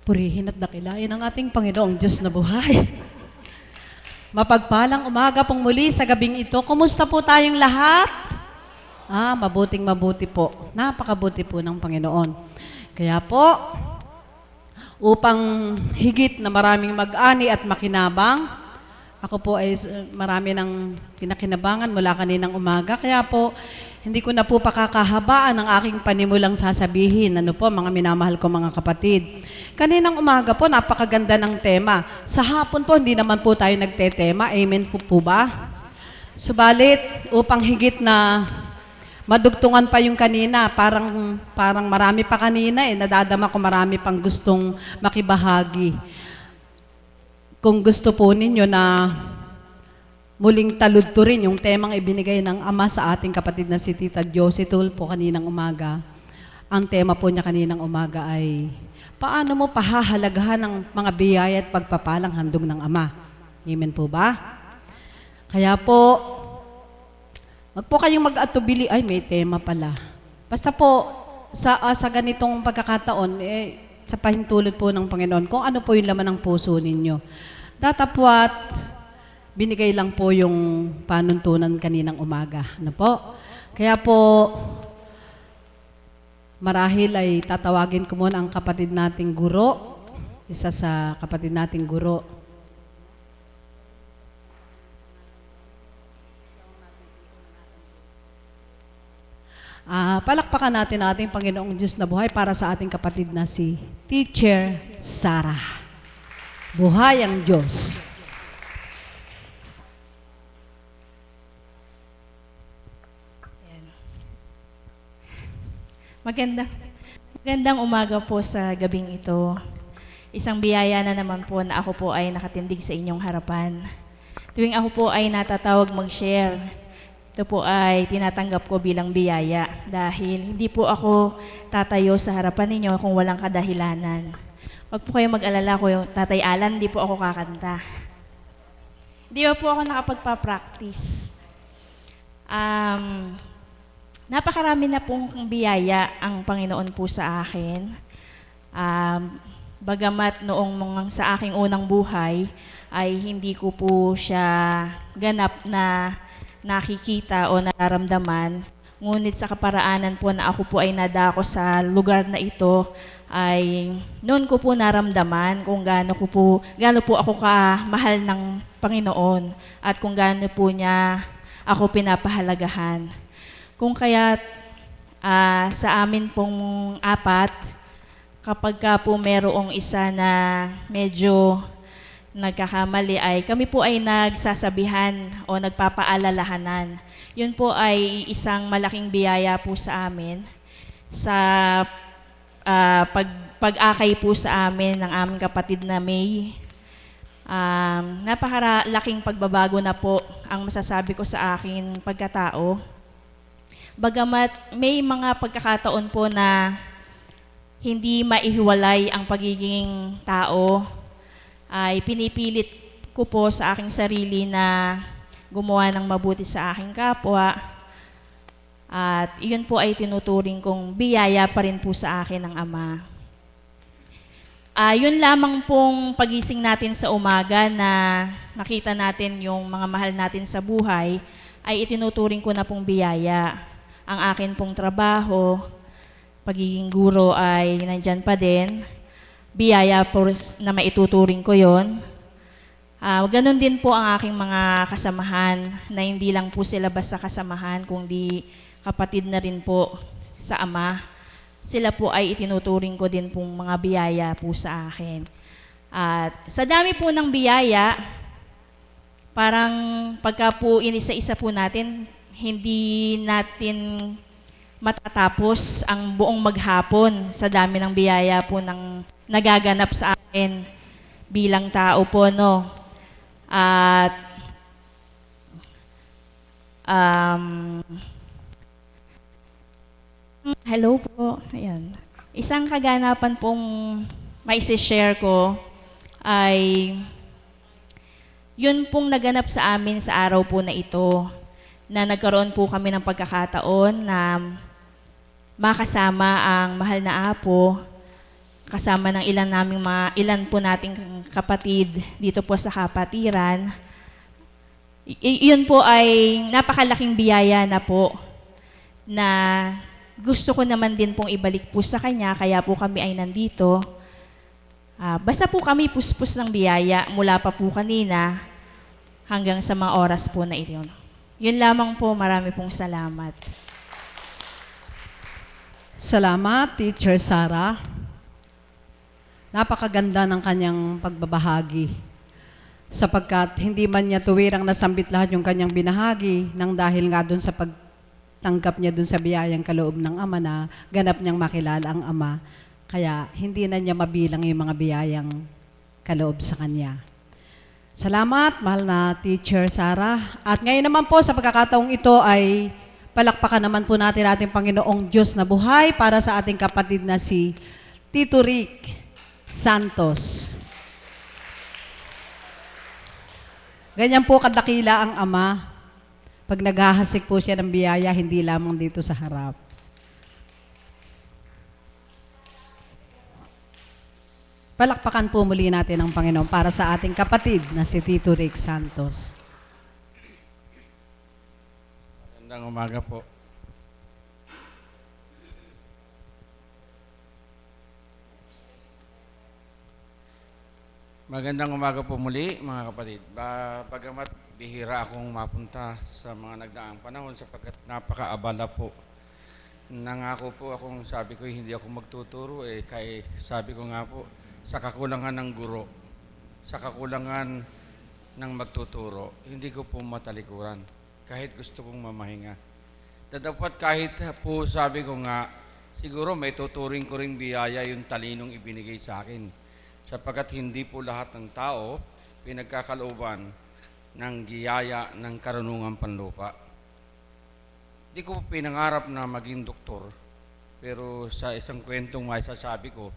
Purihin at dakilain ang ating Panginoong Diyos na buhay. Mapagpalang umaga pong muli sa gabing ito. Kumusta po tayong lahat? Mabuting mabuti po. Napakabuti po ng Panginoon. Kaya po, upang higit na maraming mag-ani at makinabang, ako po ay marami ng kinakinabangan mula kaninang umaga. Kaya po, hindi ko na po pakakahabaan ang aking panimulang sasabihin. Ano po, mga minamahal ko mga kapatid. Kaninang umaga po, napakaganda ng tema. Sa hapon po, hindi naman po tayo nagtetema. Amen po ba? Subalit, upang higit na madugtungan pa yung kanina, parang marami pa kanina nadadama ko marami pang gustong makibahagi. Kung gusto po ninyo na muling taludturin yung temang ibinigay ng Ama sa ating kapatid na si Tita Josie Tulfo kaninang umaga, ang tema po niya kaninang umaga ay paano mo pahahalagahan ang mga biyaya at pagpapalang handog ng Ama. Amen po ba? Kaya po, wag po kayong mag-atubili, ay may tema pala. Basta po, sa ganitong pagkakataon, sa pahintulot po ng Panginoon, kung ano po yung laman ng puso ninyo. Datapwat, binigay lang po yung panuntunan kaninang umaga. Ano po? Kaya po, marahil ay tatawagin ko muna ang kapatid nating guro, isa sa kapatid nating guro. Palakpakan natin ating Panginoong Diyos na buhay para sa ating kapatid na si Teacher Sarah. Buhay ang Diyos. Magandang umaga po sa gabing ito. Isang biyaya na naman po na ako po ay nakatindig sa inyong harapan. Tuwing ako po ay natatawag mag-share, ito po ay tinatanggap ko bilang biyaya dahil hindi po ako tatayo sa harapan ninyo kung walang kadahilanan. Huwag po kayong mag-alala ko yung Tatay Alan, hindi po ako kakanta. Hindi po ako nakapagpa-practice. Napakarami na pong biyaya ang Panginoon po sa akin. Bagamat noong sa aking unang buhay ay hindi ko po siya ganap na nakikita o nararamdaman. Ngunit sa kaparaanan po na ako po ay nadako sa lugar na ito, ay noon ko po naramdaman kung gaano po ako kamahal ng Panginoon at kung gaano po niya ako pinapahalagahan. Kung kaya sa amin pong apat, kapag ka po merong isa na medyo nagkakamali ay kami po ay nagsasabihan o nagpapaalalahanan. Yun po ay isang malaking biyaya po sa amin sa pag-akay po sa amin ng aming kapatid na May. Napakalaking pagbabago na po ang masasabi ko sa akin pagkatao. Bagamat may mga pagkakataon po na hindi maihiwalay ang pagiging tao, ay pinipilit ko po sa aking sarili na gumawa ng mabuti sa aking kapwa. At iyon po ay tinuturing kong biyaya pa rin po sa akin ng Ama. Yun lamang pong pagising natin sa umaga na makita natin yung mga mahal natin sa buhay, ay itinuturing ko na pong biyaya. Ang akin pong trabaho, pagiging guro ay nandyan pa din. Biyaya po na maituturing ko yon. Ganon din po ang aking mga kasamahan na hindi lang po sila basta kasamahan, kundi kapatid na rin po sa Ama. Sila po ay itinuturing ko din pong mga biyaya po sa akin. At sa dami po ng biyaya, parang pagka po inisa-isa po natin, hindi natin matatapos ang buong maghapon sa dami ng biyaya po ng nagaganap sa akin bilang tao po, no? At hello po. Ayan. Isang kaganapan pong maisi-share ko ay yun pong naganap sa amin sa araw po na ito, na nagkaroon po kami ng pagkakataon na makasama ang mahal na apo kasama ng ilan po nating kapatid dito po sa kapatiran. Yun po ay napakalaking biyaya na po na gusto ko naman din pong ibalik po sa kanya, kaya po kami ay nandito. Basta po kami puspos ng biyaya mula pa po kanina hanggang sa mga oras po na iyon. Yun lamang po, marami pong salamat. Salamat, Teacher Sara. Napakaganda ng kanyang pagbabahagi sapagkat hindi man niya tuwirang nasambit lahat yung kanyang binahagi nang dahil nga dun sa pagtanggap niya dun sa biyayang kaloob ng Ama na ganap niyang makilala ang Ama. Kaya hindi na niya mabilang yung mga biyayang kaloob sa kanya. Salamat, mahal na Teacher Sara. At ngayon naman po sa pagkakataong ito ay palakpakan naman po natin ating Panginoong Diyos na buhay para sa ating kapatid na si Tito Rick Santos. Ganyan po kadakila ang Ama. Pag naghahasik po siya ng biyaya, hindi lamang dito sa harap. Palakpakan po muli natin ang Panginoon para sa ating kapatid na si Tito Rick Santos. Magandang umaga po. Magandang umaga po muli, mga kapatid. Bagamat bihira akong mapunta sa mga nagdaang panahon sapagkat napakaabala po. Nangako po akong sabi ko hindi ako magtuturo kaya sabi ko nga po sa kakulangan ng guro, sa kakulangan ng magtuturo, hindi ko po matalikuran kahit gusto kong mamahinga. Dapat kahit po sabi ko nga siguro may tuturing ko ring biyaya yung talinong ibinigay sa akin. Sapagkat hindi po lahat ng tao pinagkakalooban ng giyaya ng karunungan panlupa. Di ko pinangarap na maging doktor, pero sa isang kwentong may sasabi ko,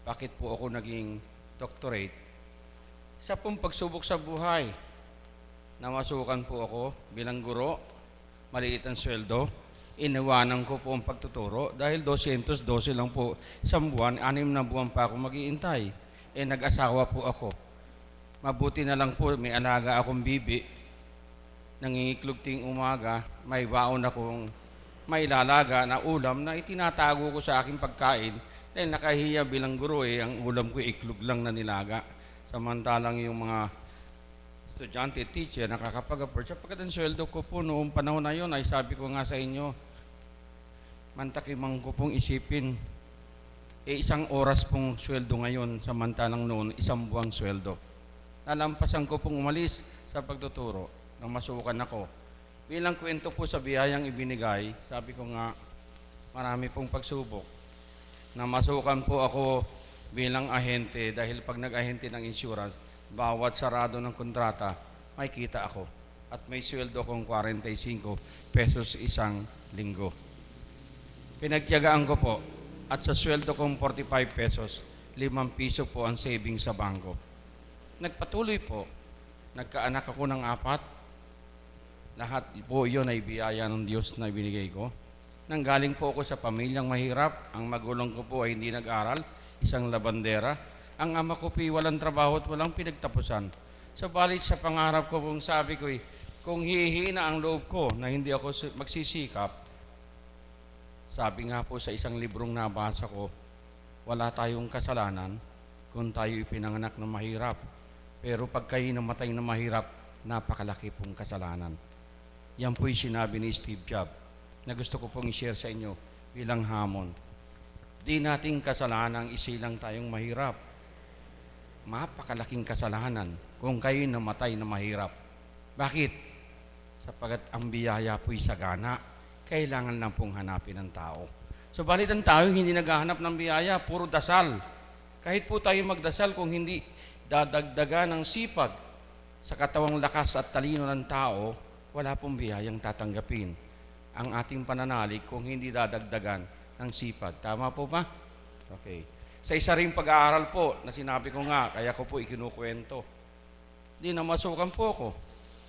bakit po ako naging doctorate? Sa pong pagsubok sa buhay, namasukan po ako bilang guro, maliit ang sweldo, iniwanan ko po ang pagtuturo dahil 212 lang po isang buwan, 6 na buwan pa ako mag-iintay. Nag-asawa po ako. Mabuti na lang po, may alaga akong bibi. Nangingiklog ting umaga, may baon akong may lalaga na ulam na itinatago ko sa aking pagkain dahil nakahiya bilang guro ang ulam ko iklog lang na nilaga. Samantalang yung mga estudyante, teacher, nakakapag-afford. Sapagkat ang sweldo ko po noong panahon na yun ay sabi ko nga sa inyo, mantakimang ko pong isipin, isang oras pong sweldo ngayon, samantalang noon, isang buwang sweldo. Nalampasan ko pong umalis sa pagtuturo nang masukan ako. Bilang kwento po sa biyayang ibinigay, sabi ko nga, marami pong pagsubok. Namasukan po ako bilang ahente dahil pag nag-ahente ng insurance, bawat sarado ng kontrata, may kita ako. At may sweldo kong 45 pesos isang linggo. Pinagtiyagaan ko po. At sa sweldo kong 45 pesos, 5 piso po ang savings sa bangko. Nagpatuloy po. Nagkaanak ako ng 4. Lahat po yun ay biyaya ng Diyos na ibinigay ko. Nanggaling po ako sa pamilyang mahirap. Ang magulang ko po ay hindi nag-aral, isang labandera. Ang ama ko po ay walang trabaho at walang pinagtapusan. Subalit sa pangarap ko pong sabi ko, kung hihina ang loob ko na hindi ako magsisikap, sabi nga po sa isang librong nabasa ko, wala tayong kasalanan kung tayo ipinanganak na mahirap. Pero pag kayo namatay na mahirap, napakalaki pong kasalanan. Yan po'y sinabi ni Steve Jobs na gusto ko pong i-share sa inyo bilang hamon. Di nating kasalanan isilang tayong mahirap. Mapakalaking kasalanan kung kayo namatay na mahirap. Bakit? Sapagat ang biyaya po'y sagana. Kailangan lang pong hanapin ng tao. Subalit ang tao hindi naghahanap ng biyaya, puro dasal. Kahit po tayo magdasal kung hindi dadagdagan ng sipag sa katawang lakas at talino ng tao, wala pong biyayang tatanggapin ang ating pananalig kung hindi dadagdagan ng sipag. Tama po ba? Okay. Sa isa ring pag-aaral po na sinabi ko nga, kaya ko po ikinukwento. Di namasukan po ako.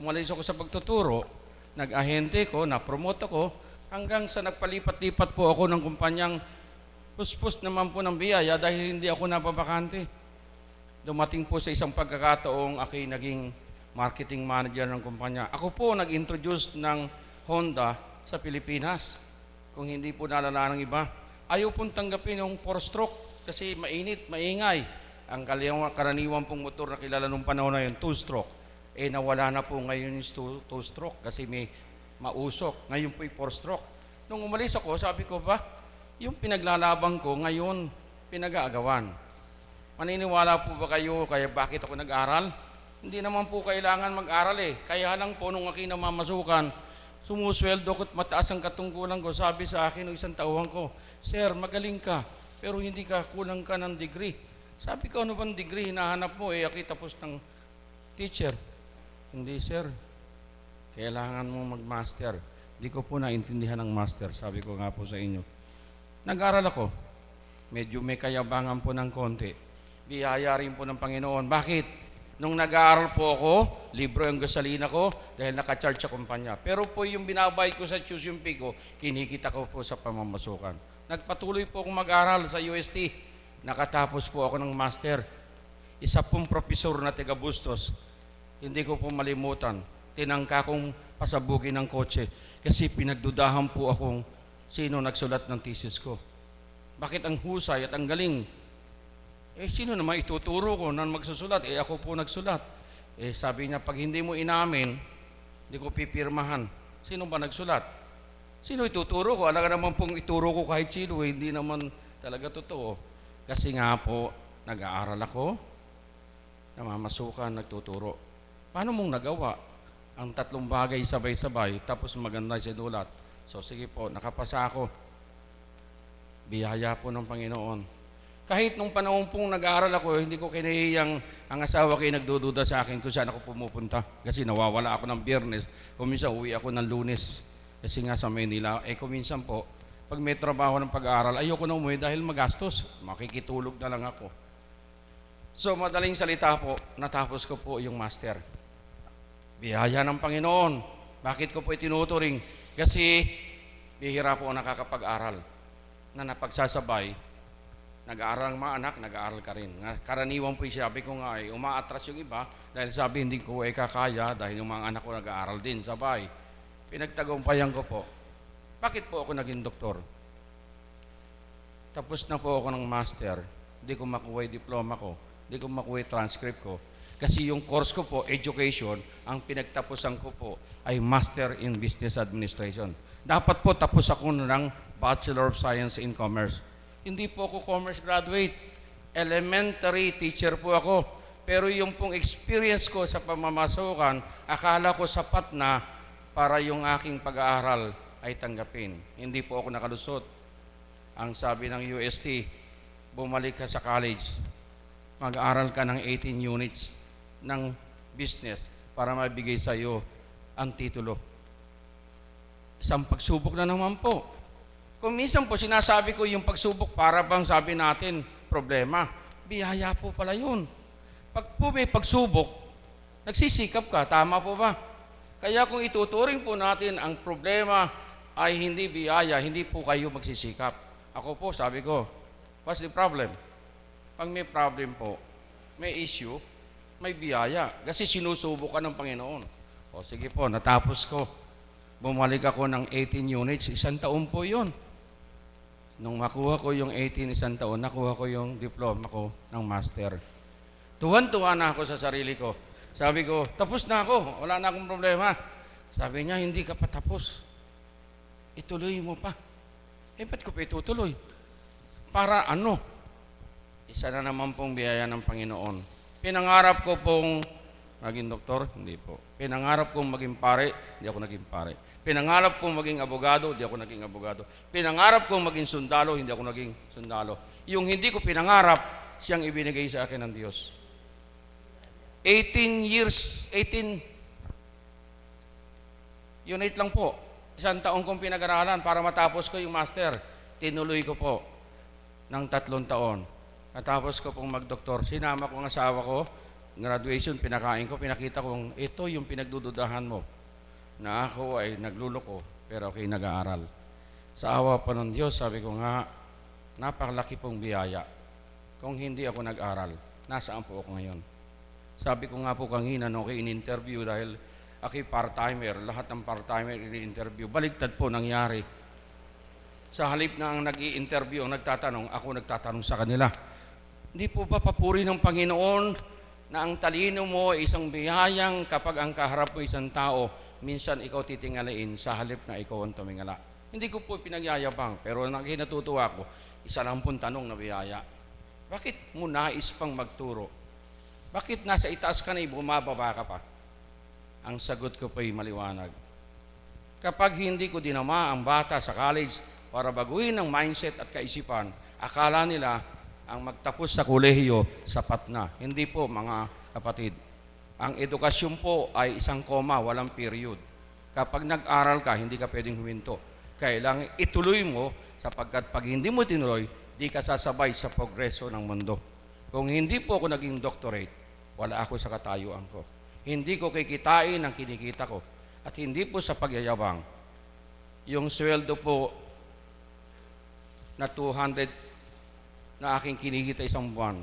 Umalis ako sa pagtuturo, nag-ahente ko, na-promote ako, hanggang sa nagpalipat-lipat po ako ng kumpanyang puspos naman po ng biyaya dahil hindi ako napabakante. Dumating po sa isang pagkakataong ako'y naging marketing manager ng kumpanya. Ako po nag-introduce ng Honda sa Pilipinas. Kung hindi po nalala ng iba, ayaw pong tanggapin yung 4-stroke kasi mainit, maingay. Ang karaniwan pong motor na kilala nung panahon na yun, 2-stroke. Nawala na po ngayon yung 2-stroke kasi may mausok. Ngayon po yung 4-stroke. Nung umalis ako, sabi ko ba, yung pinaglalabang ko ngayon, pinag-aagawan. Maniniwala po ba kayo kaya bakit ako nag-aral? Hindi naman po kailangan mag-aral Kaya lang po nung aking namamasukan, sumusweldo ko't mataas ang katungkulan ko. Sabi sa akin ng isang tauhan ko, Sir, magaling ka, pero hindi ka kulang ka ng degree. Sabi ko, ano bang degree hinahanap mo? Aki tapos ng teacher. Hindi, sir. Kailangan mo mag-master. Hindi ko po naintindihan ng master. Sabi ko nga po sa inyo. Nag-aral ako. Medyo may kayabangan po ng konti. Biyaya rin po ng Panginoon. Bakit? Nung nag-aaral po ako, libro ang gasolina ko dahil naka-charge sa kumpanya. Pero po yung binabayad ko sa tuition fee ko, kinikita ko po sa pamamasukan. Nagpatuloy po akong mag-aral sa UST. Nakatapos po ako ng master. Isa pong profesor na taga Bustos. Hindi ko po malimutan. Tinangka kong pasabugin ng kotse kasi pinagdudahan po akong sino nagsulat ng thesis ko. Bakit ang husay at ang galing? Sino naman ituturo ko na magsusulat? Ako po nagsulat. Sabi niya, pag hindi mo inamin, hindi ko pipirmahan. Sino ba nagsulat? Sino ituturo ko? Alam ka naman pong ituro ko kahit sino, hindi naman talaga totoo. Kasi nga po, nag-aaral ako, namamasukan, nagtuturo. Paano mong nagawa ang 3 bagay sabay-sabay, tapos maganda sinulat? So sige po, nakapasa ako. Biyaya po ng Panginoon. Kahit nung panahon pong nag-aaral ako, hindi ko kinahiyang ang asawa ko nagdududa sa akin kung saan ako pumupunta. Kasi nawawala ako ng Biyernes, kung minsan uwi ako ng Lunes. Kasi nga sa Manila, kung minsan po, pag may trabaho ng pag-aaral, ayoko na umuwi dahil magastos. Makikitulog na lang ako. So, madaling salita po, natapos ko po yung master. Biyaya ng Panginoon. Bakit ko po itinuturing? Kasi, bihira po nakakapag-aral. Na napagsasabay, nag-aaral ang mga anak, nag-aaral ka rin. Karaniwan po sabi ko nga umaatras yung iba dahil sabi hindi ko kakaya dahil yung mga anak ko nag-aaral din, sabay. Pinagtagumpayan ko po. Bakit po ako naging doktor? Tapos na po ako ng master. Hindi ko makuha yung diploma ko. Hindi ko makuha yung transcript ko. Kasi yung course ko po, education, ang pinagtapusan ko po ay Master in Business Administration. Dapat po tapos ako ng Bachelor of Science in Commerce. Hindi po ako commerce graduate. Elementary teacher po ako. Pero yung pong experience ko sa pamamasukan, akala ko sapat na para yung aking pag-aaral ay tanggapin. Hindi po ako nakalusot. Ang sabi ng UST, bumalik ka sa college, mag-aaral ka ng 18 units ng business para mabigay sa iyo ang titulo. Isang pagsubok na naman po. Kung minsan po sinasabi ko yung pagsubok para bang sabi natin problema, biyaya po pala yun. Pag po may pagsubok, nagsisikap ka, tama po ba? Kaya kung ituturing po natin ang problema ay hindi biyaya, hindi po kayo magsisikap. Ako po, sabi ko, what's the problem? Pag may problem po, may issue, may biyaya. Kasi sinusubok ka ng Panginoon. O sige po, natapos ko. Bumalik ako ng 18 units, 1 taon po yun. Nung makuha ko yung 18, 1 taon, nakuha ko yung diploma ko ng master. Tuwan-tuwa na ako sa sarili ko. Sabi ko, tapos na ako, wala na akong problema. Sabi niya, hindi ka pa tapos. Ituloy mo pa. Ba't ko pa itutuloy? Para ano? Isa na naman pong biyaya ng Panginoon. Pinangarap ko pong maging doktor, hindi po. Pinangarap kong maging pare, hindi ako naging pare. Pinangarap kong maging abogado, hindi ako naging abogado. Pinangarap kong maging sundalo, hindi ako naging sundalo. Yung hindi ko pinangarap, siyang ibinigay sa akin ng Diyos. 18 years, 18 unit lang po. 1 taon kong pinag-aralan para matapos ko yung master. Tinuloy ko po ng 3 taon. Natapos ko pong mag-doktor. Sinama ko ang asawa ko, graduation, pinakain ko, pinakita kong ito yung pinagdududahan mo. Na ako ay nagluloko, pero ako'y nag-aaral. Sa awa pa ng Diyos, sabi ko nga, napakalaki pong biyaya. Kung hindi ako nag-aral, nasaan po ako ngayon? Sabi ko nga po kanina, no, in-interview dahil ako'y part-timer, lahat ng part-timer in-interview. Baliktad po nangyari. Sa halip na ang nag-i-interview, ang nagtatanong, ako nagtatanong sa kanila. Hindi po ba papuri ng Panginoon na ang talino mo ay isang biyayang kapag ang kaharap mo isang tao, minsan ikaw titingalain sa halip na ikaw ang tumingala. Hindi ko po pinagyayabang, pero nakinatutuwa ko, isa lang pong tanong na biyaya. Bakit mo nais pang magturo? Bakit nasa itaas ka na bumababa ka pa? Ang sagot ko po ay maliwanag. Kapag hindi ko dinama ang bata sa college para baguhin ang mindset at kaisipan, akala nila ang magtapos sa kolehiyo sapat na. Hindi po, mga kapatid. Ang edukasyon po ay isang koma, walang period. Kapag nag-aral ka, hindi ka pwedeng huminto. Kailangan ituloy mo sapagkat pag hindi mo tinuloy, di ka sasabay sa progreso ng mundo. Kung hindi po ako naging doctorate, wala ako sa katayuan ko. Hindi ko kikitain ang kinikita ko. At hindi po sa pagyayabang. Yung sweldo po na 200 na aking kinikita isang buwan,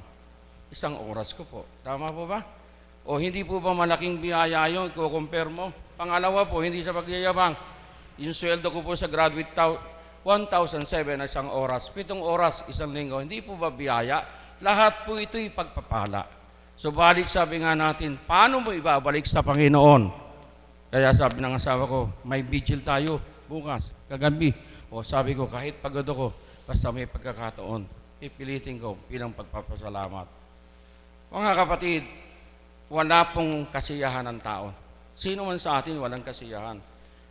isang oras ko po. Tama po ba? O hindi po ba malaking biyaya yun kung compare mo? Pangalawa po, hindi sa pagyayabang. Yung sweldo ko po sa graduate 1,007 na isang oras. 7 oras, isang linggo. Hindi po ba biyaya? Lahat po ito'y pagpapala. Subalit sabi nga natin, paano mo ibabalik sa Panginoon? Kaya sabi ng asawa ko, may vigil tayo bukas, kagabi. O sabi ko, kahit pagod ako, basta may pagkakataon, pipilitin ko bilang pagpapasalamat. Mga kapatid, wala pong kasiyahan ng tao. Sino man sa atin walang kasiyahan.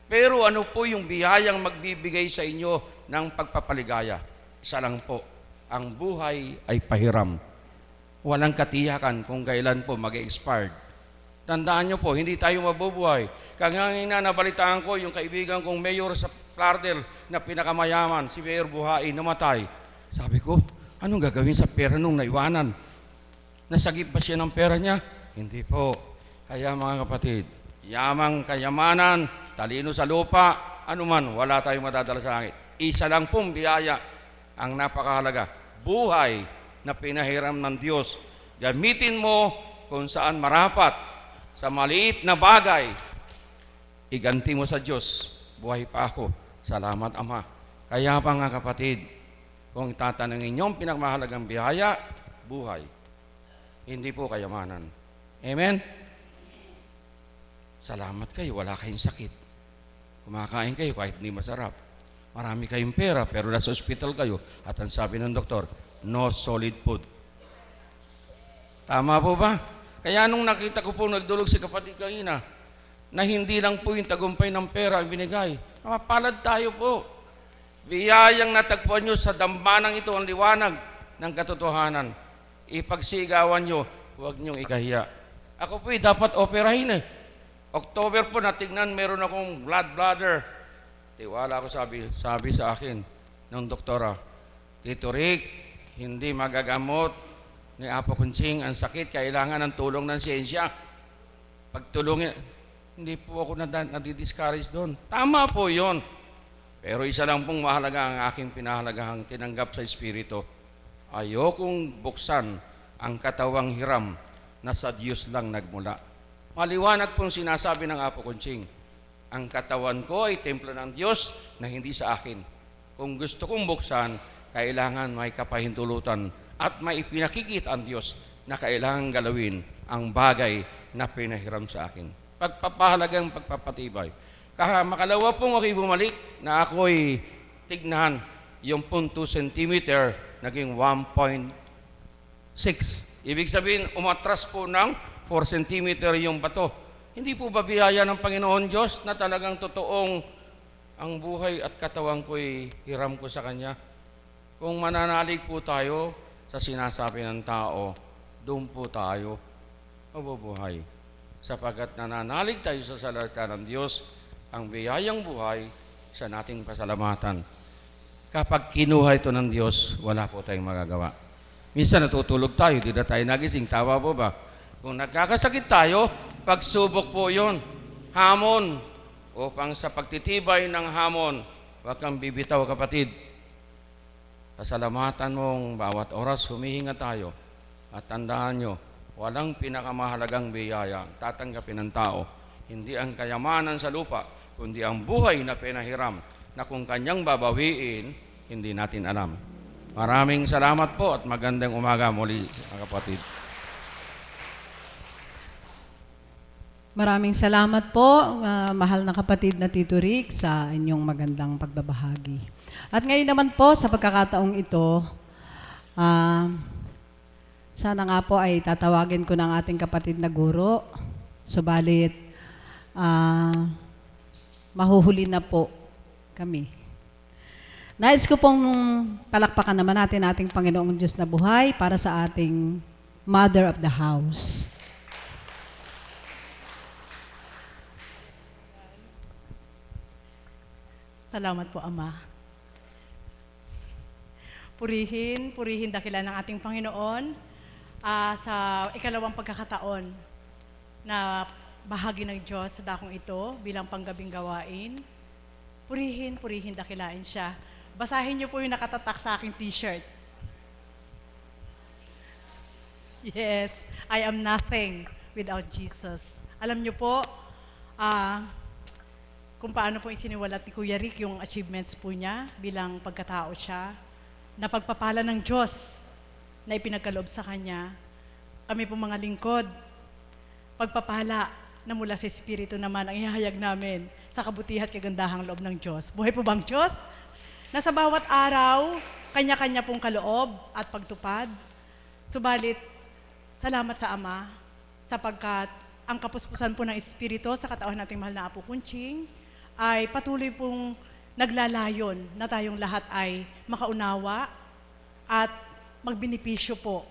Pero ano po yung biyayang magbibigay sa inyo ng pagpapaligaya? Isa lang po, ang buhay ay pahiram. Walang katiyakan kung kailan po mag-expired. Tandaan nyo po, hindi tayo mabubuhay. Kangangina nabalitaan ko yung kaibigan kong mayor sa Cardel na pinakamayaman, si Mayor Buhay, namatay. Sabi ko, anong gagawin sa pera nung naiwanan? Nasagip ba siya ng pera niya? Hindi po. Kaya mga kapatid, yamang kayamanan, talino sa lupa, anuman, wala tayong madadala sa langit. Isa lang pong biyaya ang napakahalaga. Buhay na pinahiram ng Diyos. Gamitin mo kung saan marapat. Sa maliit na bagay, iganti mo sa Diyos. Buhay pa ako. Salamat, Ama. Kaya pa nga kapatid, kung tatanungin niyo ang pinakmahalagang biyaya, buhay. Hindi po kayamanan. Amen? Salamat kayo, wala kayong sakit. Kumakain kayo kahit hindi masarap. Marami kayong pera, pero nasa ospital kayo. At ang sabi ng doktor, no solid food. Tama po ba? Kaya nung nakita ko po nagdulog si kapatid kanina, na hindi lang po yung tagumpay ng pera ang binigay. Mapalad tayo po. Biyayang natagpuan nyo sa dambanang ito ang liwanag ng katotohanan. Ipagsigawan nyo, huwag nyong ikahiya. Ako po dapat operahin eh. October po natignan, meron akong blood bladder. Tiwala ako sabi sa akin ng doktora, Tito Rick, hindi magagamot ni Apo Kunching ang sakit, kailangan ng tulong ng siyensya. Pagtulungin, hindi po ako nadidiscourage doon. Tama po yon. Pero isa lang pong mahalaga ang aking pinahalagahang tinanggap sa Espiritu. Ayokong buksan ang katawang hiram na sa Diyos lang nagmula. Maliwanag pong sinasabi ng Apo Kunching, ang katawan ko ay templo ng Diyos na hindi sa akin. Kung gusto kong buksan, kailangan may kapahintulutan at may ipinakikita ang Diyos na kailangan galawin ang bagay na pinahiram sa akin. Pagpapahalagang pagpapatibay. Makalawa pong ako'y bumalik na ako'y tignan yung 2 cm naging 1.6. Ibig sabihin, umatras po ng 4 cm yung bato. Hindi po ba biyaya ng Panginoon Diyos na talagang totoong ang buhay at katawan ko'y hiram ko sa Kanya? Kung mananalig po tayo sa sinasabi ng tao, doon po tayo mabubuhay. Sapagkat nananalig tayo sa salita ng Diyos, ang biyayang buhay sa nating pasalamatan. Kapag kinuha ito ng Diyos, wala po tayong magagawa. Minsan natutulog tayo, di na tayo nagising. Tawa po ba? Kung nagkakasakit tayo, pagsubok po yon. Hamon. Upang sa pagtitibay ng hamon, huwag kang bibitaw, kapatid. Pasalamatan mong bawat oras humihinga tayo at tandaan nyo, walang pinakamahalagang biyaya tatanggapin ng tao, hindi ang kayamanan sa lupa, kundi ang buhay na pinahiram na kung kanyang babawiin, hindi natin alam. Maraming salamat po at magandang umaga muli, mga kapatid. Maraming salamat po, mahal na kapatid na Tito Rick, sa inyong magandang pagbabahagi. At ngayon naman po, sa pagkakataong ito, sana nga po ay tatawagin ko ng ating kapatid na guro. Subalit, mahuhuli na po kami. Nais ko pong palakpakan naman natin ating Panginoong Diyos na buhay para sa ating Mother of the House. Salamat po, Ama. Purihin, purihin dakilan ng ating Panginoon sa ikalawang pagkakataon na bahagi ng Diyos sa dakong ito bilang panggabing gawain. Purihin, purihin dakilain siya. Basahin niyo po yung nakatatak sa aking t-shirt. Yes, I am nothing without Jesus. Alam niyo po, kung paano po isiniwalat ni Kuya Rick yung achievements po niya bilang pagkatao siya, na pagpapala ng Diyos na ipinagkaloob sa Kanya. Kami po mga lingkod, pagpapala na mula sa Espiritu naman ang ihahayag namin sa kabutihan at kagandahang loob ng Diyos. Buhay po bang Diyos? Na sa bawat araw, kanya-kanya pong kaloob at pagtupad. Subalit, salamat sa Ama, sapagkat ang kapuspusan po ng Espiritu sa katawan nating mahal na Apo Kunching ay patuloy pong naglalayon na tayong lahat ay makaunawa at magbinipisyo po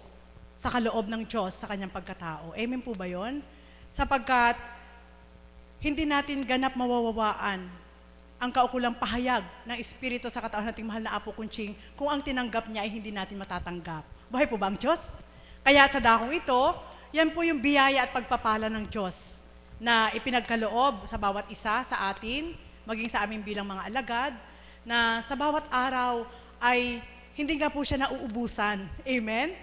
sa kaloob ng Diyos sa kanyang pagkatao. Amen po ba yun? Sapagkat hindi natin ganap mawawawaan ang kaukulang pahayag ng Espiritu sa katawan nating mahal na Apo Kunching kung ang tinanggap niya ay hindi natin matatanggap. Buhay po ba ang Diyos? Kaya sa dakong ito, yan po yung biyaya at pagpapala ng Diyos na ipinagkaloob sa bawat isa sa atin, maging sa amin bilang mga alagad, na sa bawat araw ay hindi nga po siya nauubusan. Amen?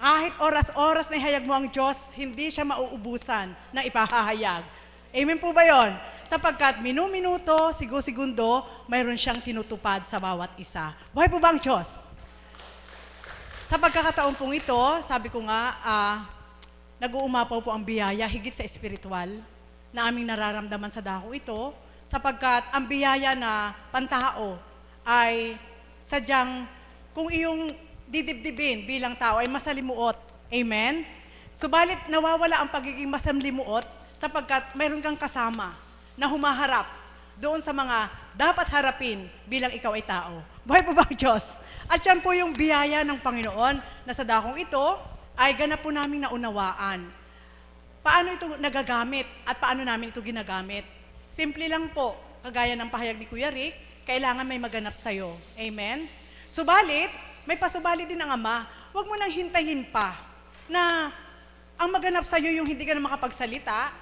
Kahit oras-oras na ihayag mo ang Diyos, hindi siya mauubusan na ipahahayag. Amen po ba yon? Sapagkat minu-minuto, sigo-segundo, mayroon siyang tinutupad sa bawat isa. Buhay po ba ang Diyos? Sa pagkakataon pong ito, sabi ko nga, nag-uumapaw po ang biyaya higit sa espiritual na aming nararamdaman sa dako ito, sapagkat ang biyaya na pantao ay sadyang kung iyong didibdibin bilang tao ay masalimuot. Amen? Subalit nawawala ang pagiging masalimuot sapagkat mayroon kang kasama na humaharap doon sa mga dapat harapin bilang ikaw ay tao. Buhay po ba ang Diyos? At yan po yung biyaya ng Panginoon na sa dakong ito ay ganap po namin naunawaan. Paano ito nagagamit at paano namin ito ginagamit? Simple lang po, kagaya ng pahayag ni Kuya Rick, kailangan may maganap sa'yo. Amen? Subalit, may pasubalit din ang Ama, huwag mo nang hintayin pa na ang maganap sa'yo yung hindi ka na makapagsalita,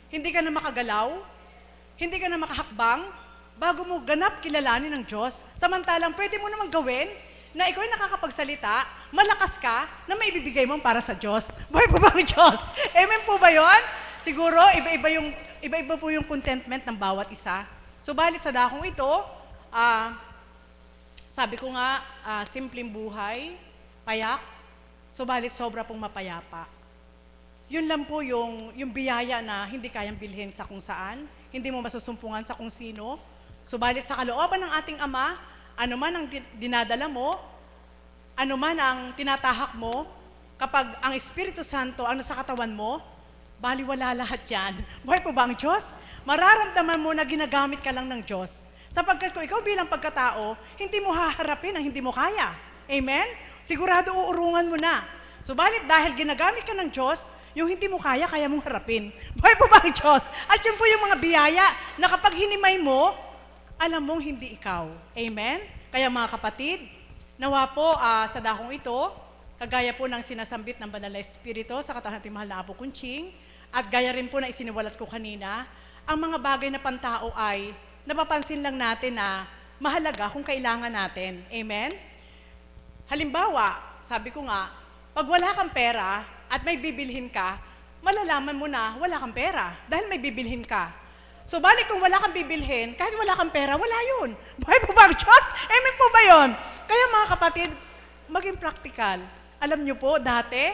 hindi ka na makagalaw, hindi ka na makahakbang, bago mo ganap kilalanin ng Diyos, samantalang pwede mo namang gawin na ikaw ay nakakapagsalita, malakas ka, na may ibibigay mo para sa Diyos. Buhay po ba ang Diyos? Amen po ba yun? Siguro, iba-iba po yung contentment ng bawat isa. Subalit sa dakong ito, sabi ko nga, simpleng buhay, payak, subalit sobra pong mapayapa. Yun lang po yung biyaya na hindi kayang bilhin sa kung saan, hindi mo masusumpungan sa kung sino. Subalit sa kalooban ng ating Ama, ano man ang dinadala mo, ano man ang tinatahak mo, kapag ang Espiritu Santo ang nasa katawan mo, baliwala lahat yan. Buhay po ba ang Diyos? Mararamdaman mo na ginagamit ka lang ng Diyos. Sapagkat kung ikaw bilang pagkatao, hindi mo haharapin ang hindi mo kaya. Amen? Sigurado uurungan mo na. Subalit dahil ginagamit ka ng Diyos, yung hindi mo kaya mong harapin. Buhay po ba ang Diyos? At yun po yung mga biyaya na kapag hinimay mo, alam mong hindi ikaw. Amen? Kaya mga kapatid, nawa po sa dakong ito, kagaya po ng sinasambit ng Banal na Espiritu sa katawan nating mahal na Apo Kunching, at gaya rin po na isiniwalat ko kanina, ang mga bagay na pantao ay napapansin lang natin na mahalaga kung kailangan natin. Amen? Halimbawa, sabi ko nga, pag wala kang pera at may bibilhin ka, malalaman mo na wala kang pera dahil may bibilhin ka. So, balik kung wala kang bibilhin, kahit wala kang pera, wala yun. Buhay po ba ang Diyos? Amen po ba yun? Kaya mga kapatid, maging practical. Alam niyo po, dati,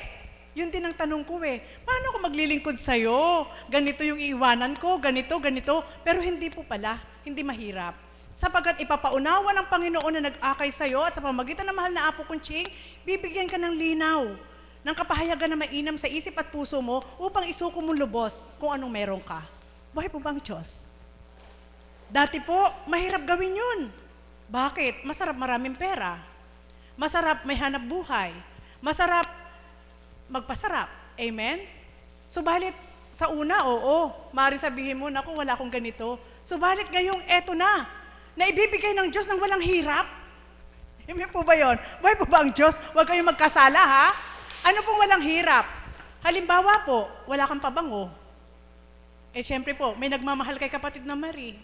yun din ang tanong ko paano ako maglilingkod sa'yo? Ganito yung iiwanan ko, ganito, ganito. Pero hindi po pala, hindi mahirap. Sapagkat ipapaunawa ng Panginoon na nag-akay sa'yo at sa pamagitan ng mahal na Apo Kunching, bibigyan ka ng linaw, ng kapahayagan na mainam sa isip at puso mo upang isuko mo lubos kung anong meron ka. Buhay po bang Diyos? Dati po, mahirap gawin yun. Bakit? Masarap maraming pera. Masarap may hanap buhay. Masarap magpasarap. Amen? Subalit, sa una, oo. Maaari sabihin mo, naku, wala akong ganito. Subalit ngayong eto na ibibigay ng Diyos ng walang hirap. Amen po ba yun? Buhay po ba ang Diyos? Huwag kayong magkasala, ha? Ano pong walang hirap? Halimbawa po, wala kang pabango. Siyempre po, may nagmamahal kay kapatid na Marie.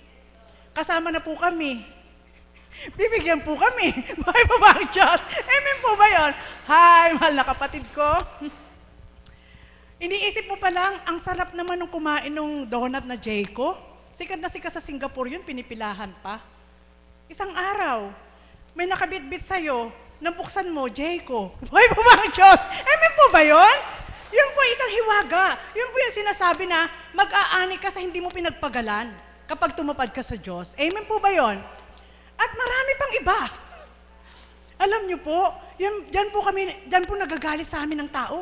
Kasama na po kami. Bibigyan po kami. Buhay po ba ang Diyos? Amen po ba yun? Hi, mahal na kapatid ko. Iniisip mo pa lang, ang sarap naman nung kumain ng donut na Jayco. Sikat na sikat sa Singapore yun, pinipilahan pa. Isang araw, may nakabitbit sa'yo, nabuksan mo, Jayco. Buhay po ba ang Diyos? Amen po ba yun? Yun po isang hiwaga. Yun po yung sinasabi na mag-aani ka sa hindi mo pinagpagalan kapag tumupad ka sa Diyos. Amen po ba yun? At marami pang iba. Alam niyo po, dyan po nagagalit sa amin ng tao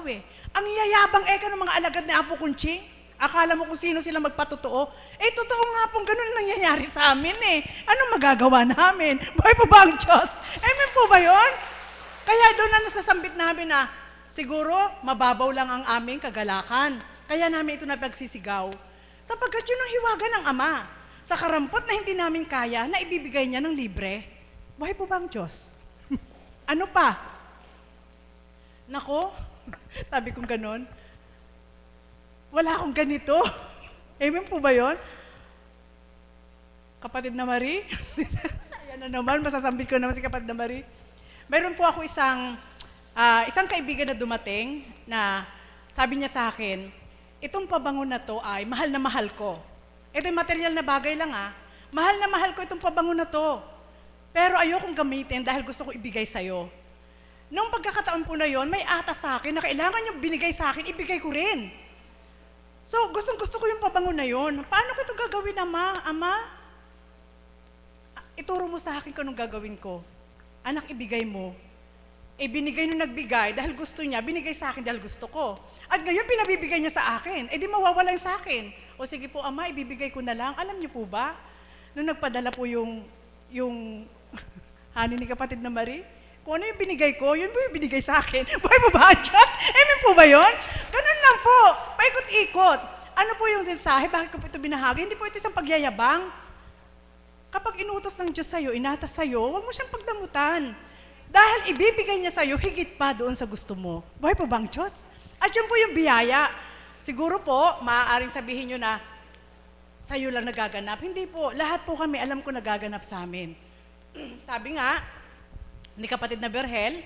Ang yayabang ng mga alagad ni Apo Kunching. Akala mo kung sino sila magpatotoo. Totoo nga pong ganun nangyayari sa amin Anong magagawa namin? Buhay po ba ang Diyos? Amen po ba yun? Kaya doon na nasasambit namin na siguro mababaw lang ang aming kagalakan. Kaya namin ito napagsisigaw. Sapagkat yun ang hiwaga ng Ama. Sa karampot na hindi namin kaya, na ibibigay niya ng libre. Buhay po ba ang Diyos? Ano pa? Nako, sabi kong ganun, wala akong ganito. Amen po ba yun? Kapatid na Marie? Ayan na naman, masasambit ko naman si kapatid na Marie. Mayroon po ako isang kaibigan na dumating na sabi niya sa akin, itong pabango na to ay mahal na mahal ko. Ito yung material na bagay lang Mahal na mahal ko itong pabango na to. Pero ayokong gamitin dahil gusto ko ibigay sa'yo. Nung pagkakataon po na yon, may atas sa akin na kailangan niyang binigay sa akin, ibigay ko rin. So, gustong-gusto ko yung pabango na yon. Paano ko ito gagawin, Ama? Ituro mo sa akin kung anong gagawin ko. Anak, ibigay mo. Binigay nung nagbigay dahil gusto niya, binigay sa akin dahil gusto ko. At ngayon, pinabibigay niya sa akin. Di mawawala sa akin. O sige po, Ama, ibibigay ko na lang. Alam niyo po ba, nung nagpadala po yung hani ni kapatid na Marie, kung ano yung binigay ko, yun po yung binigay sa akin. Buhay mo ba, Diyos? Amen po ba yun? Ganun lang po. Paikot-ikot. Ano po yung mensahe? Bakit ko po ito binahagi? Hindi po ito isang pagyayabang. Kapag inutos ng Diyos sa'yo, inatas sa'yo, huwag mo siyang pagdamutan. Dahil ibibigay niya sa'yo, higit pa doon sa gusto mo. Buhay po ba ang Diyos? At yun po yung biyaya. Siguro po, maaaring sabihin nyo na, sa'yo lang nagaganap. Hindi po. Lahat po kami, alam ko nagaganap sa amin. Sabi nga, ni kapatid na Berhel,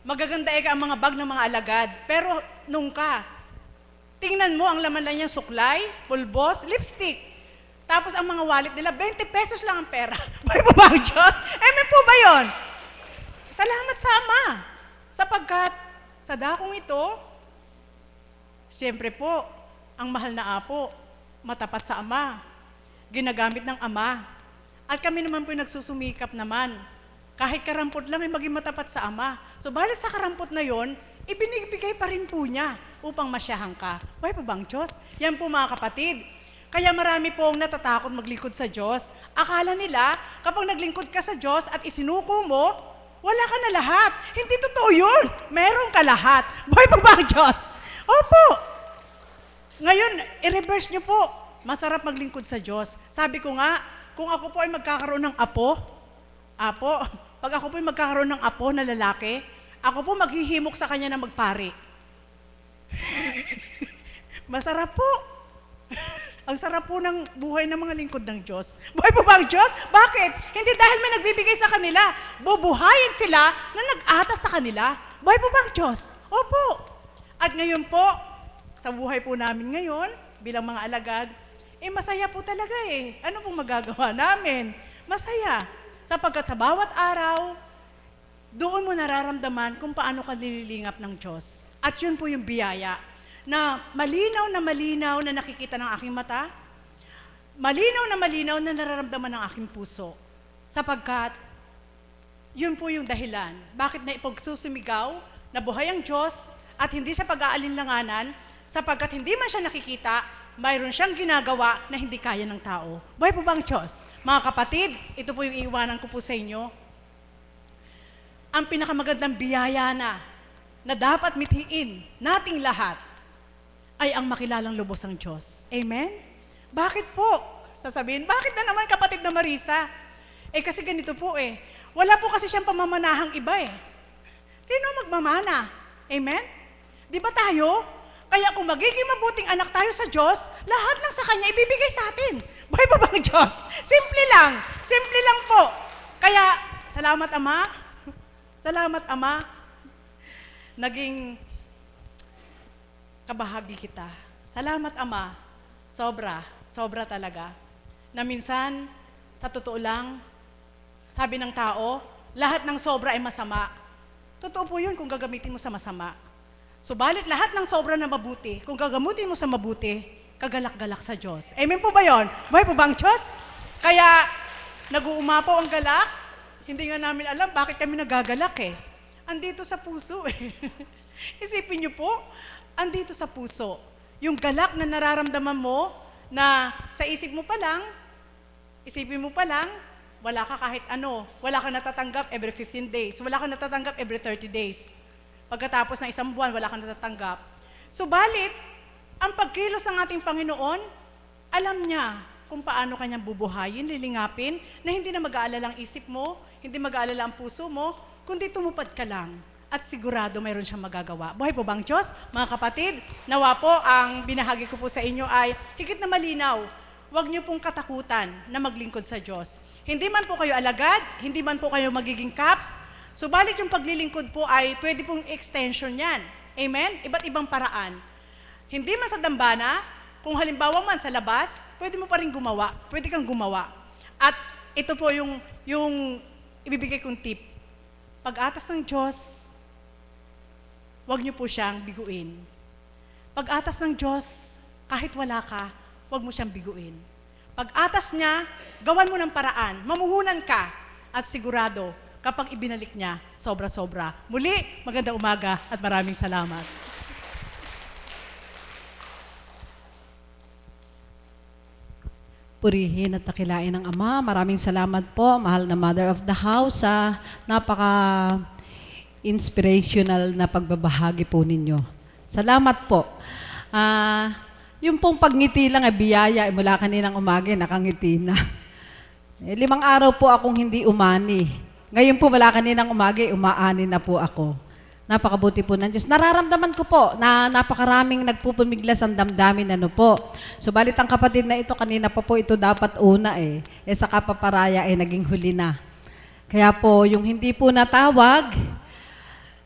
magaganda ang mga bag ng mga alagad. Pero nung tingnan mo, ang laman lang niya suklay, pulbos, lipstick. Tapos ang mga wallet nila, 20 pesos lang ang pera. Buhay po ba ang Diyos? Amen po ba yun? Salamat sa Ama. Sapagkat sa dakong ito, siyempre po, ang mahal na Apo, matapat sa Ama. Ginagamit ng Ama. At kami naman po nagsusumikap naman. Kahit karampot lang ay maging matapat sa Ama. So, balik sa karampot na yon, ibinibigay pa rin po niya upang masyahan ka. Buhay pa bang Diyos? Yan po mga kapatid. Kaya marami pong natatakot maglingkod sa Diyos. Akala nila, kapag naglingkod ka sa Diyos at isinuko mo, wala ka na lahat. Hindi totoo yun. Meron ka lahat. Buhay pa bang Diyos? Opo. Ngayon, i-reverse niyo po. Masarap maglingkod sa Diyos. Sabi ko nga, kung ako po ay magkakaroon ng apo, pag ako po ay magkakaroon ng apo na lalaki, ako po maghihimok sa kanya na magpari. Masarap po. Ang sarap po ng buhay ng mga lingkod ng Diyos. Buhay po ba ang Diyos? Bakit? Hindi dahil may nagbibigay sa kanila. Bubuhayin sila na nag-atas sa kanila. Buhay po ba ang Diyos? Opo. At ngayon po, sa buhay po namin ngayon, bilang mga alagad, masaya po talaga eh. Ano pong magagawa namin? Masaya. Sapagkat sa bawat araw, doon mo nararamdaman kung paano ka nililingap ng Diyos. At yun po yung biyaya na malinaw na nakikita ng aking mata, malinaw na nararamdaman ng aking puso. Sapagkat, yun po yung dahilan. Bakit na ipagsusumigaw na buhay ang Diyos at hindi siya pag-aalinlanganan, sapagkat hindi man siya nakikita, mayroon siyang ginagawa na hindi kaya ng tao. Buhay po ba ang Diyos? Mga kapatid, ito po yung iiwanan ko po sa inyo. Ang pinakamagandang biyaya na dapat mithiin nating lahat ay ang makilalang lubos ang Diyos. Amen? Bakit po? Sasabihin, bakit na naman kapatid na Marisa? Kasi ganito po wala po kasi siyang pamamanahang iba Sino magmamana? Amen? Di ba tayo? Kaya kung magiging mabuting anak tayo sa Diyos, lahat lang sa Kanya ibibigay sa atin. Buhay pa bang Diyos? Simple lang po. Kaya, salamat Ama. Salamat Ama. Naging kabahagi kita. Salamat Ama. Sobra talaga. Na minsan, sa totoo lang, sabi ng tao, lahat ng sobra ay masama. Totoo po yun kung gagamitin mo sa masama. Subalit lahat ng sobra na mabuti, kung gagamutin mo sa mabuti, kagalak-galak sa Diyos. Amen po ba yun? Buhay po ba ang Diyos? Kaya, nag-uumapaw ang galak, hindi nga namin alam bakit kami nagagalak Andito sa puso Isipin niyo po, andito sa puso. Yung galak na nararamdaman mo, na sa isipin mo pa lang, wala ka kahit ano, wala ka natatanggap every 15 days, wala ka natatanggap every 30 days. Pagkatapos ng isang buwan, wala kang natatanggap. Subalit, ang pagkilos ng ating Panginoon, alam niya kung paano kanyang bubuhayin, lilingapin, na hindi na mag-aalala ang isip mo, hindi mag-aalala ang puso mo, kundi tumupad ka lang. At sigurado mayroon siyang magagawa. Buhay po bang Diyos? Mga kapatid, nawa po ang binahagi ko po sa inyo ay higit na malinaw. Huwag niyo pong katakutan na maglingkod sa Diyos. Hindi man po kayo alagad, hindi man po kayo magiging caps, subalit yung paglilingkod po ay pwede pong extension yan. Amen? Iba't ibang paraan. Hindi man sa dambana, kung halimbawa man sa labas, pwede mo pa rin gumawa. Pwede kang gumawa. At ito po yung ibibigay kong tip. Pag-atas ng Diyos, huwag niyo po siyang biguin. Pag-atas ng Diyos, kahit wala ka, huwag mo siyang biguin. Pag-atas niya, gawan mo ng paraan, mamuhunan ka, at sigurado, kapag ibinalik niya, sobra-sobra. Muli, magandang umaga at maraming salamat. Purihin at takilain ng Ama. Maraming salamat po, mahal na Mother of the House, sa napaka-inspirational na pagbabahagi po ninyo. Salamat po. Yung pong pagngiti lang ay biyaya, mula kaninang umaga, nakangiti na. 5 araw po akong hindi umani. Ngayon po, wala kaninang umaga, umaani na po ako. Napakabuti po ng Diyos. Nararamdaman ko po na napakaraming nagpupumiglas ang damdamin, Subalit ang kapatid na ito, kanina pa po ito dapat una sa kapaparaya naging huli na. Kaya po, yung hindi po natawag,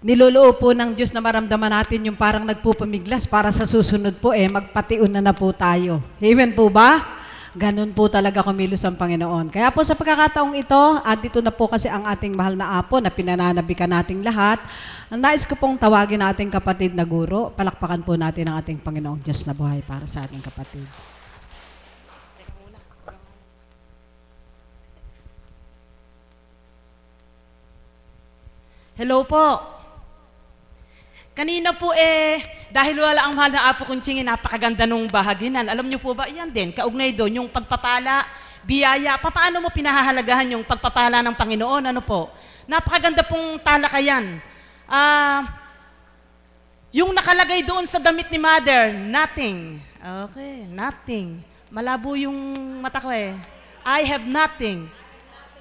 niloloob po ng Diyos na maramdaman natin yung parang nagpupumiglas para sa susunod po magpatiun na po tayo. Amen po ba? Ganun po talaga kumilos ang Panginoon. Kaya po sa pagkakataong ito, dito na po kasi ang ating mahal na Apo na pinananabikan nating lahat. Ang nais ko pong tawagin nating kapatid na guro, palakpakan po natin ang ating Panginoong Diyos na buhay para sa ating kapatid. Hello po. Kanina po dahil wala ang mahal na Apo kong Chingin, napakaganda nung bahaginan. Alam niyo po ba, yan din, kaugnay doon, yung pagpapala, biyaya, paano mo pinahahalagahan yung pagpapala ng Panginoon, Napakaganda pong talakayan. Yung nakalagay doon sa damit ni Mother, nothing. Okay, nothing. Malabo yung mata ko I have nothing.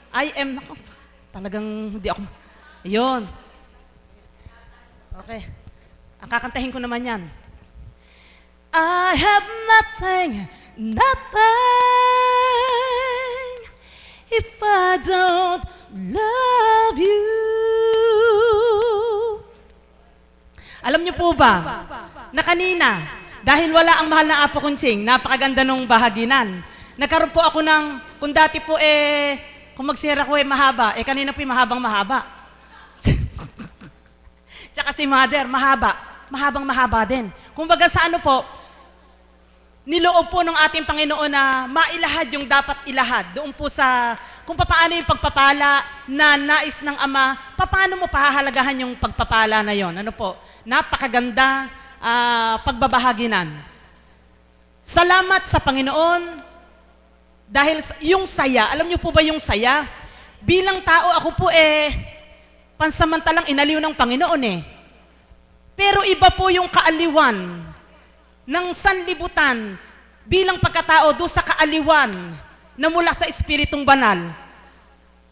I am, talagang hindi ako, yun. Okay. Ang kakantahin ko naman yan. I have nothing, nothing if I don't love you. Alam niyo po ba, na kanina, dahil wala ang mahal na Apo Kunching, napakaganda nung bahaginan. Nagkaroon po ako ng, kung dati po kung magsira ko mahaba, kanina po mahabang mahaba. Tsaka si Mother, mahabang mahaba din. Kumbaga sa ano po, niloob po ng ating Panginoon na mailahad yung dapat ilahad. Doon po sa, kung paano yung pagpapala na nais ng Ama, paano mo pahahalagahan yung pagpapala na yon? Ano po? Napakaganda pagbabahaginan. Salamat sa Panginoon dahil yung saya, alam niyo po ba yung saya? Bilang tao, ako po pansamantalang inaliw ng Panginoon Pero iba po yung kaaliwan ng sanlibutan bilang pagkatao doon sa kaaliwan na mula sa Espiritong Banal.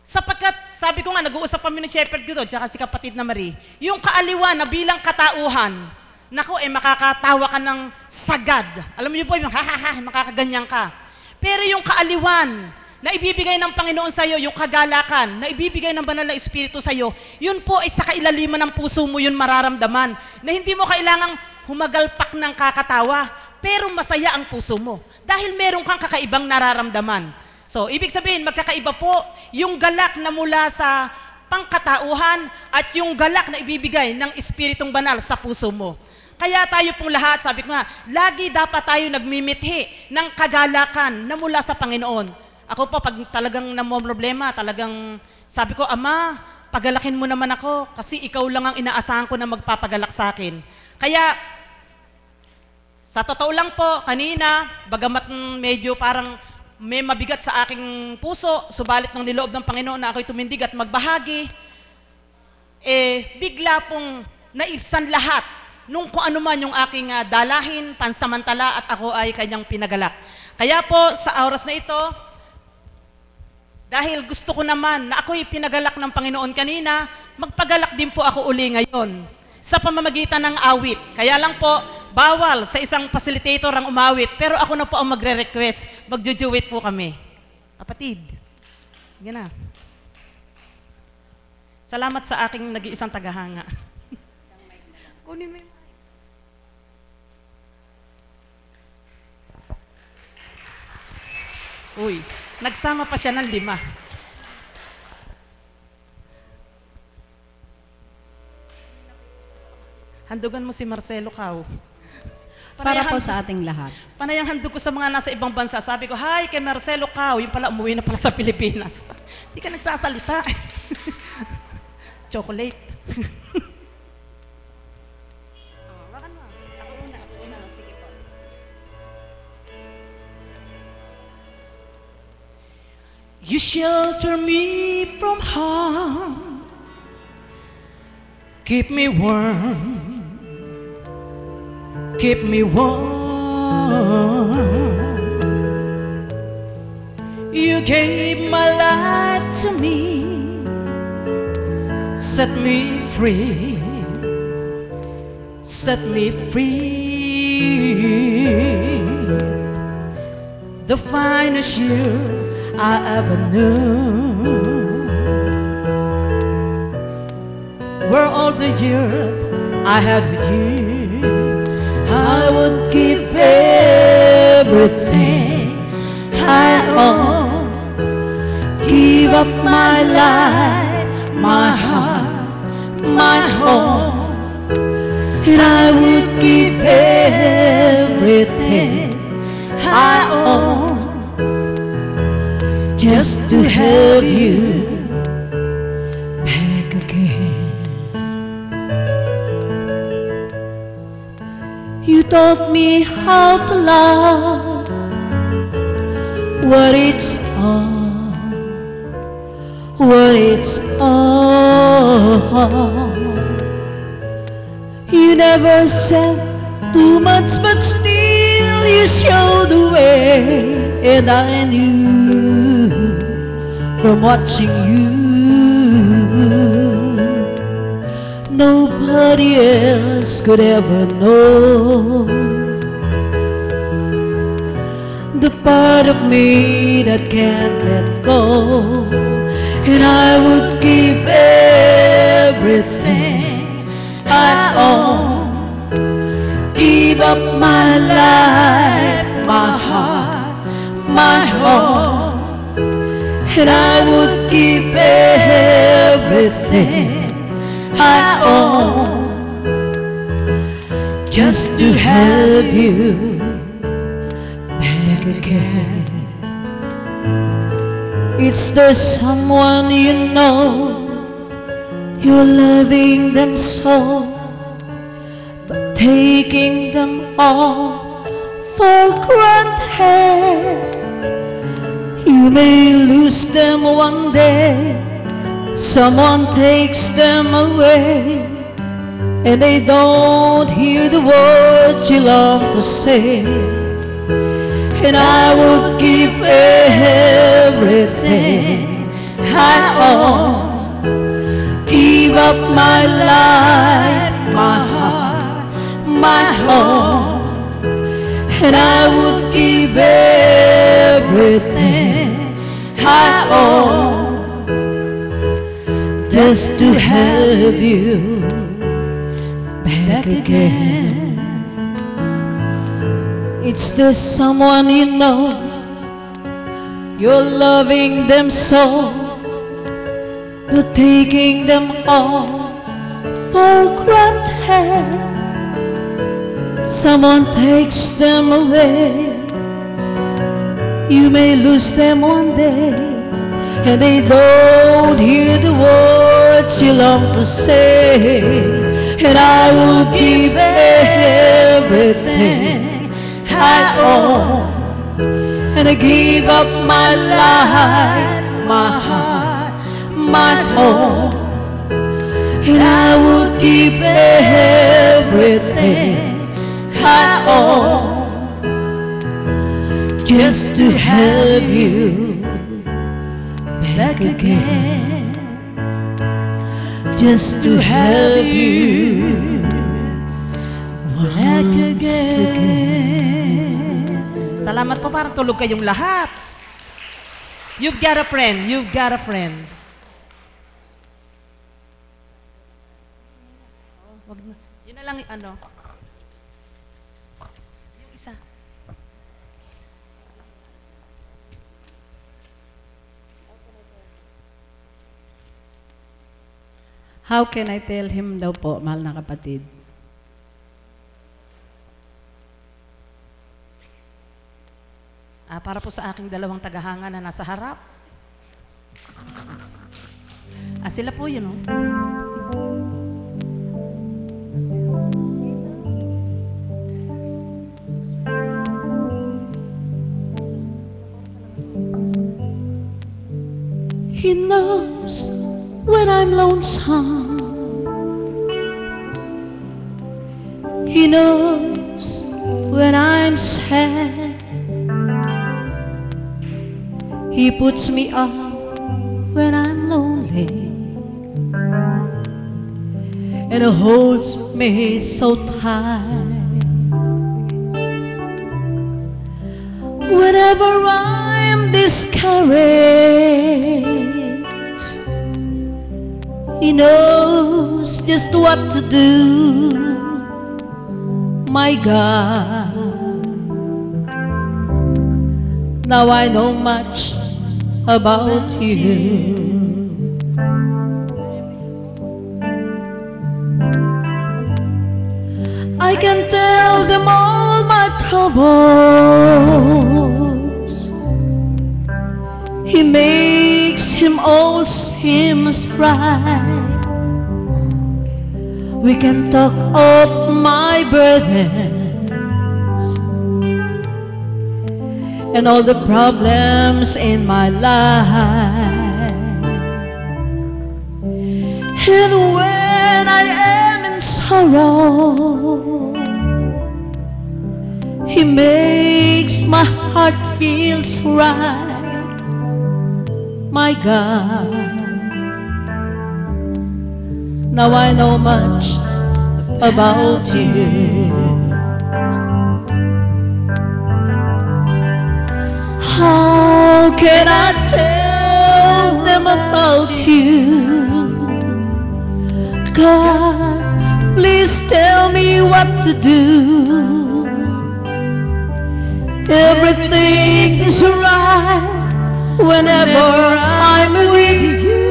Sapagkat, sabi ko nga, nag-uusap kami ni Shepherd dito, tsaka si kapatid na Marie, yung kaaliwan na bilang katauhan, naku, makakatawa ka ng sagad. Alam niyo po, yung makakaganyan ka. Pero yung kaaliwan na ibibigay ng Panginoon sa iyo, yung kagalakan na ibibigay ng Banal na Espiritu sa iyo, yun po ay sa kailaliman ng puso mo yun mararamdaman. Na hindi mo kailangang humagalpak ng kakatawa, pero masaya ang puso mo. Dahil meron kang kakaibang nararamdaman. So, ibig sabihin, magkakaiba po yung galak na mula sa pangkatauhan at yung galak na ibibigay ng Espiritong Banal sa puso mo. Kaya tayo pong lahat, sabi ko nga, lagi dapat tayo nagmimithi ng kagalakan na mula sa Panginoon. Ako po, pag talagang namomroblema, talagang sabi ko, Ama, pagalakin mo naman ako kasi ikaw lang ang inaasahan ko na magpapagalak sa akin. Kaya, sa totoo lang po, kanina, bagamat medyo parang may mabigat sa aking puso, subalit ng niloob ng Panginoon na ako'y tumindig at magbahagi, bigla pong naibsan lahat nung kung ano man yung aking dalahin, pansamantala at ako ay kanyang pinagalak. Kaya po, sa oras na ito, dahil gusto ko naman na ako'y pinagalak ng Panginoon kanina, magpagalak din po ako uli ngayon sa pamamagitan ng awit. Kaya lang po, bawal sa isang facilitator ang umawit, pero ako na po ang magre-request. Magjujuwit po kami. Kapatid, yan na. Salamat sa aking nag-iisang tagahanga. Kunin mo yung mic. Uy, nagsama pa siya ng 5. Handugan mo si Marcelo Cao. Para po sa ating lahat. Panayang handog ko sa mga nasa ibang bansa. Sabi ko, hi kay Marcelo Cao. Yung pala, umuwi na pala sa Pilipinas. Hindi ka nagsasalita. Chocolate. Wakan mo. Ako una. Sige po. You shelter me from harm. Keep me warm. Keep me warm. You gave my life to me, set me free, set me free. The finest year I ever knew were all the years I had with you. I would give everything I own, give up my life, my heart, my home, and I would give everything I own just to have you back again. You taught me how to love, what it's all, what it's all. You never said too much, but still you showed the way, and I knew from watching you. Nobody else could ever know the part of me that can't let go. And I would give everything I own, give up my life, my heart, my home, and I would give everything I own just to have you back again. It's the someone you know, you're loving them so, but taking them all for granted. You may lose them one day, someone takes them away, and they don't hear the words you long to say. And I would give everything I own, give up my life, my heart, my home, and I would give everything I own just to have you back again. It's the someone you know, you're loving them so, you're taking them all for granted. Someone takes them away, you may lose them one day, and they don't hear the words you long to say. And I will give everything I own, and I give up my life, my heart, my home, and I would give everything I own just to have you back again, just to have you back again. Salamat po, parang tulog kayong lahat. You've got a friend. You've got a friend. Wag na. Yun na lang, ano. Yung isa. How can I tell him daw po, mahal na kapatid? Para po sa aking dalawang tagahanga na nasa harap. Sila po yun, oh. He knows when I'm lonesome, He knows when I'm sad, He puts me up when I'm lonely, and He holds me so tight. Whenever I'm discouraged, He knows just what to do, my God. Now I know much about you. I can tell them all my troubles. He makes him all seems bright. We can talk of my burdens and all the problems in my life. And when I am in sorrow, He makes my heart feels right, my God. Now I know much about you. can I tell them about you? God, please tell me what to do. Everything is right whenever I'm with you.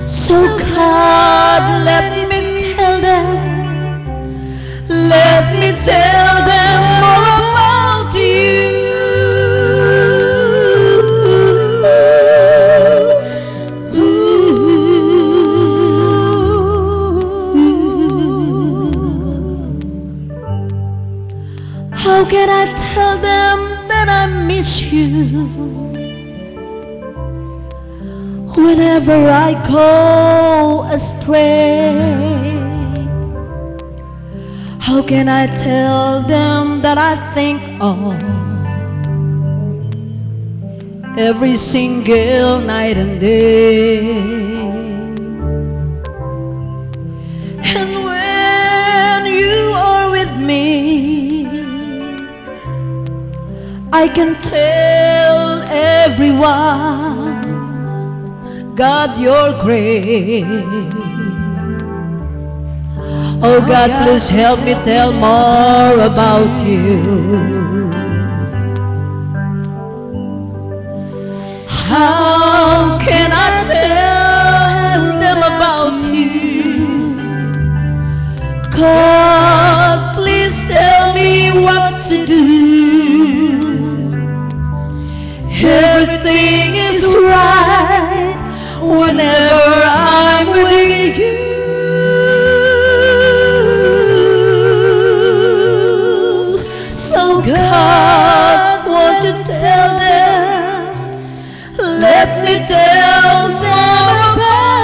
So God, let me tell them, let me tell them more about you. How can I tell them that I miss you whenever I go astray? How can I tell them that I think of every single night and day? And when you are with me, I can tell everyone, God, you're great. Oh God, please help me tell more about you. How can I tell them about you? God, please tell me what to do. Everything is right whenever I'm with you. So God, won't you tell them, let me tell them about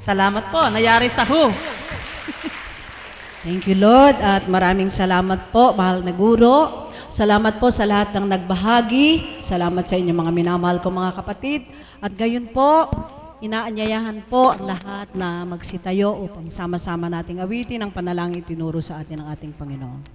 Salamat po, nayari sa Who. Thank you, Lord, at maraming salamat po, mahal na guro. Salamat po sa lahat ng nagbahagi. Salamat sa inyo mga minamahal ko mga kapatid. At gayon po, inaanyayahan po ang lahat na magsitayo upang sama-sama nating awitin ang panalangin tinuro sa atin ng ating Panginoon.